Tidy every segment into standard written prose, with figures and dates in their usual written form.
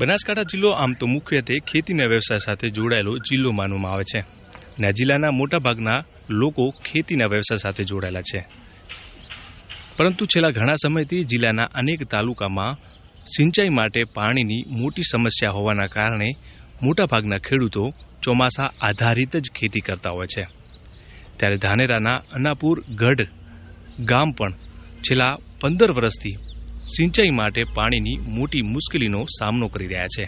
બનાસકાંઠા જિલ્લો આમ તો મુખ્યત્વે ખેતીના વ્યવસાય સાથે જોડાયેલો જિલ્લો માનવામાં આવે છે અને આ જિલ્લાના મોટાભાગના લોકો ખેતીના વ્યવસાય સાથે જોડાયેલા છે. પરંતુ છેલ્લા ઘણા સમયથી જિલ્લાના અનેક તાલુકામાં સિંચાઈ માટે પાણીની મોટી સમસ્યા હોવાના કારણે મોટાભાગના ખેડૂતો ચોમાસા આધારિત જ ખેતી કરતા હોય છે. ત્યારે ધાનેરાના અનાપુર ગઢ ગામ પણ છેલ્લા 15 વર્ષથી સિંચાઈ માટે પાણીની મોટી મુશ્કેલીનો સામનો કરી રહ્યા છે.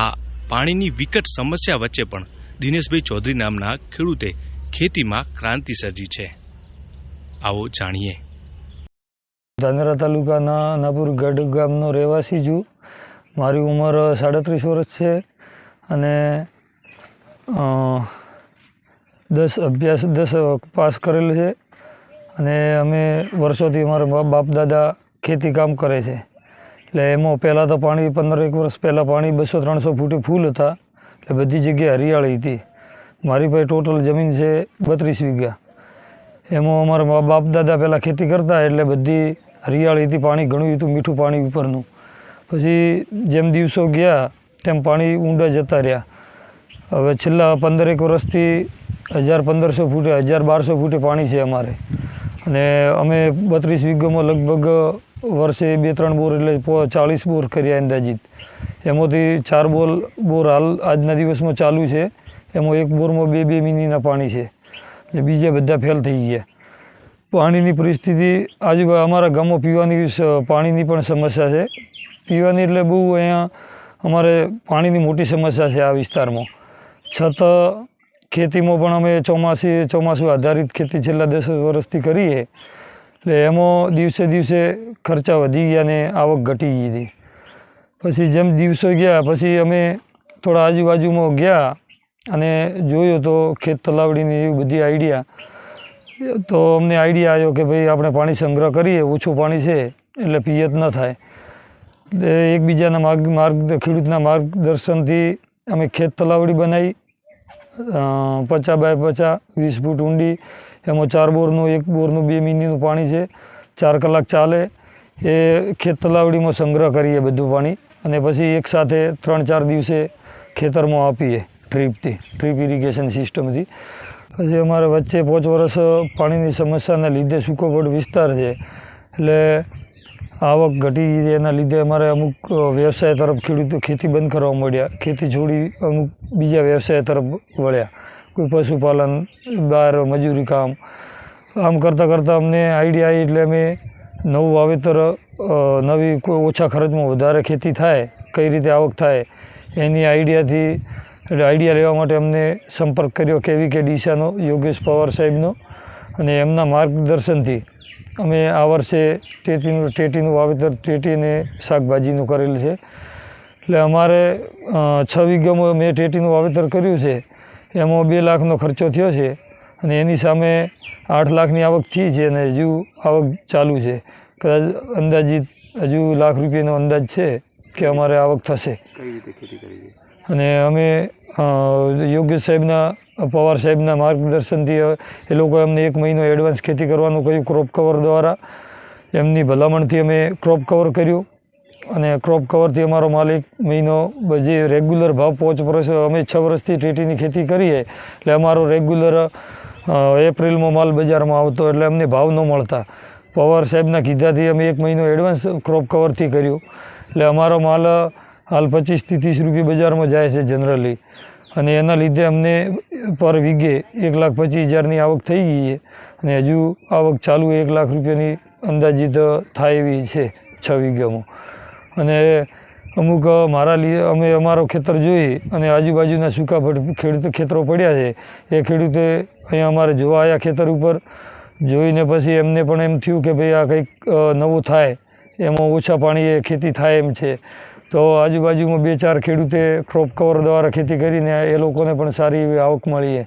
આ પાણીની વિકટ સમસ્યા વચ્ચે પણ દિનેશભાઈ ચૌધરી નામના ખેડૂતે ખેતીમાં ક્રાંતિ સર્જી છે. આવો જાણીએ. ધાનેરા તાલુકાના અનાપુર ગઢ ગામનો રહેવાસી છું. મારી ઉંમર 37 વર્ષ છે અને 10 પાસ કરેલ છે અને અમે વર્ષોથી અમારા બાપ દાદા ખેતી કામ કરે છે. એટલે એમાં પહેલાં તો પાણી 15 વર્ષ પહેલાં પાણી 200-300 ફૂટે ફૂલ હતા. એટલે બધી જગ્યાએ હરિયાળી હતી. મારી પાસે ટોટલ જમીન છે 32 વીઘા. એમાં અમારા બાપ દાદા પહેલાં ખેતી કરતા એટલે બધી હરિયાળી હતી, પાણી ઘણું હતું, મીઠું પાણી ઉપરનું. પછી જેમ દિવસો ગયા તેમ પાણી ઊંડા જતા રહ્યા. હવે છેલ્લા 15 વર્ષથી 1500 ફૂટે 1200 ફૂટે પાણી છે અમારે. અને અમે 32 વીઘામાં લગભગ વર્ષે 2-3 બોર એટલે 40 બોર કર્યા અંદાજિત. એમાંથી 4 બોર હાલ આજના દિવસમાં ચાલુ છે. એમાં એક બોરમાં 2 મિનીના પાણી છે એટલે બીજા બધા ફેલ થઈ ગયા. પાણીની પરિસ્થિતિ આજુબાજુ અમારા ગામમાં પીવાની પાણીની પણ સમસ્યા છે. પીવાની એટલે બહુ અહીંયા અમારે પાણીની મોટી સમસ્યા છે આ વિસ્તારમાં. છતાં ખેતીમાં પણ અમે ચોમાસું આધારિત ખેતી છેલ્લા 10 વર્ષથી કરીએ. એટલે એમાં દિવસે દિવસે ખર્ચા વધી ગયા અને આવક ઘટી ગઈ હતી. પછી જેમ દિવસો ગયા પછી અમે થોડા આજુબાજુમાં ગયા અને જોયું તો ખેત તલાવડીની એવી બધી આઈડિયા. તો અમને આઈડિયા આવ્યો કે ભાઈ આપણે પાણી સંગ્રહ કરીએ, ઓછું પાણી છે એટલે પિયત ન થાય. એકબીજાના ખેડૂતના માર્ગદર્શનથી અમે ખેત તલાવડી બનાવી 50 બાય 50 20 ફૂટ ઊંડી. એમાં 4 બોરનું 1 બોરનું 2 મિનીનું પાણી છે. 4 કલાક ચાલે એ ખેત તલાવડીમાં સંગ્રહ કરીએ બધું પાણી અને પછી એકસાથે 3-4 દિવસે ખેતરમાં આપીએ ડ્રીપ ઇરિગેશન સિસ્ટમથી. પછી અમારે વચ્ચે 5 વર્ષ પાણીની સમસ્યાના લીધે સૂકોપડ વિસ્તાર છે એટલે આવક ઘટી. એના લીધે અમારે અમુક વ્યવસાય તરફ ખેડૂતો ખેતી બંધ કરવા મળ્યા. ખેતી છોડી અમુક બીજા વ્યવસાય તરફ વળ્યા. કોઈ પશુપાલન, બહાર મજૂરી કામ. આમ કરતાં અમને આઈડિયા આવી એટલે અમે નવું વાવેતર, નવી કોઈ ઓછા ખર્ચમાં વધારે ખેતી થાય, કઈ રીતે આવક થાય એની આઈડિયા લેવા માટે અમને સંપર્ક કર્યો કેવીકે ડીસાનો યોગેશ પવાર સાહેબનો. અને એમના માર્ગદર્શનથી અમે આ વર્ષે ટેટીનું વાવેતર, ટેટી અને શાકભાજીનું કરેલ છે. એટલે અમારે 6 વીઘામાં મેં ટેટીનું વાવેતર કર્યું છે. એમાં 2 લાખનો ખર્ચો થયો છે અને એની સામે 8 લાખની આવક થઈ છે અને હજુ આવક ચાલુ છે. કદાચ અંદાજિત હજુ ₹1 લાખ અંદાજ છે કે અમારે આવક થશે. કઈ રીતે ખેતી કરી છે? અને અમે યોગેશ સાહેબના, પવાર સાહેબના માર્ગદર્શનથી એ લોકોએ અમને 1 મહિનો એડવાન્સ ખેતી કરવાનું કહ્યું. ક્રોપ કવર દ્વારા એમની ભલામણથી અમે ક્રોપ કવર કર્યું અને ક્રોપ કવરથી અમારો માલ 1 મહિનો જે રેગ્યુલર ભાવ 5 વર્ષ અમે 6 વર્ષથી ટેટીની ખેતી કરીએ એટલે અમારો રેગ્યુલર એપ્રિલમાં માલ બજારમાં આવતો એટલે અમને ભાવ ન મળતા. પવાર સાહેબના કીધાથી અમે 1 મહિનો એડવાન્સ ક્રોપ કવરથી કર્યું એટલે અમારો માલ હાલ 25 થી 30 રૂપિયા બજારમાં જાય છે જનરલી. અને એના લીધે અમને પર વીઘે 1,25,000ની આવક થઈ ગઈ છે અને હજુ આવક ચાલુ 1 લાખ રૂપિયાની અંદાજિત થાય એવી છે 6 વીઘામાં. અને અમુક અમારો ખેતર જોઈ અને આજુબાજુના સૂકા ખેતરો પડ્યા છે એ ખેડૂતે અહીંયા અમારે જોવા આવ્યા ખેતર ઉપર. જોઈને પછી એમને પણ એમ થયું કે ભાઈ આ કંઈક નવું થાય, એમાં ઓછા પાણીએ ખેતી થાય એમ છે. તો આજુબાજુમાં 2-4 ખેડૂતે ક્રોપ કવર દ્વારા ખેતી કરીને એ લોકોને પણ સારી એવી આવક મળી છે.